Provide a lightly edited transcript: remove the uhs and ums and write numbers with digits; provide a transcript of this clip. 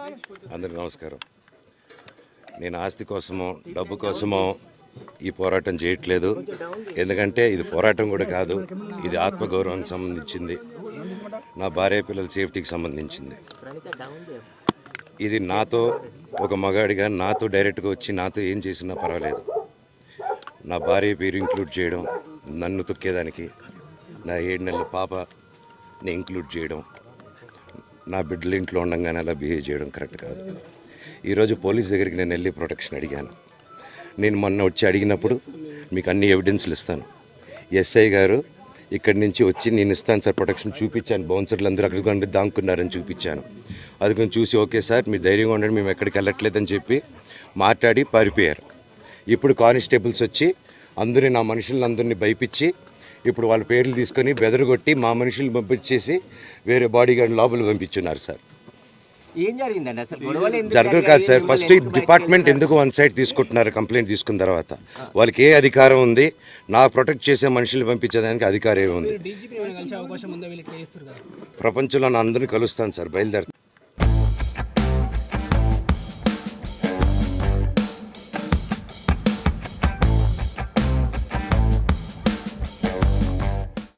అందరికీ నమస్కారం. నేను ఆస్తి కోసమో డబ్బు కోసమో ఈ పోరాటం చేయట్లేదు. ఎందుకంటే ఇది పోరాటం కూడా కాదు, ఇది ఆత్మగౌరవానికి సంబంధించింది, నా భార్య పిల్లల సేఫ్టీకి సంబంధించింది. ఇది నాతో ఒక మగాడిగా నాతో డైరెక్ట్గా వచ్చి నాతో ఏం చేసినా పర్వాలేదు. నా భార్య పేరు ఇంక్లూడ్ చేయడం, నన్ను తొక్కేదానికి, నా 7 నెలల పాపని ఇంక్లూడ్ చేయడం, నా బిడ్డల ఇంట్లో ఉండగానే అలా బిహేవ్ చేయడం కరెక్ట్ కాదు. ఈరోజు పోలీస్ దగ్గరికి నేను వెళ్ళి ప్రొటెక్షన్ అడిగాను. నేను మొన్న వచ్చి అడిగినప్పుడు మీకు అన్ని ఎవిడెన్స్లు ఇస్తాను, ఎస్ఐ గారు ఇక్కడి నుంచి వచ్చి నేను ఇస్తాను సార్ ప్రొటెక్షన్ చూపించాను, బౌన్సర్లు అందరూ అక్కడికి కొండ దాక్కున్నారని చూపించాను. అది కొంచెం చూసి ఓకే సార్ మీరు ధైర్యంగా ఉండండి, మేము ఎక్కడికి వెళ్ళట్లేదని చెప్పి మాట్లాడి పారిపోయారు. ఇప్పుడు కానిస్టేబుల్స్ వచ్చి అందరూ నా మనుషులందరినీ భయపించి ఇప్పుడు వాళ్ళ పేర్లు తీసుకొని బెదరగొట్టి మా మనుషులు పంపించేసి వేరే బాడీ గార్డ్ లోపల పంపించున్నారు సార్. ఏం జరిగిందండి అసలు? గొడవలు జరగదు కాదు సార్. ఫస్ట్ డిపార్ట్మెంట్ ఎందుకు వన్ సైడ్ తీసుకుంటున్నారు? కంప్లైంట్ తీసుకున్న తర్వాత వాళ్ళకి ఏ అధికారం ఉంది? నా ప్రొటెక్ట్ చేసే మనుషులు పంపించేదానికి అధికారం ఏముంది? ప్రపంచంలో నా అందరినీ కలుస్తాను సార్, బయలుదేరుతాను.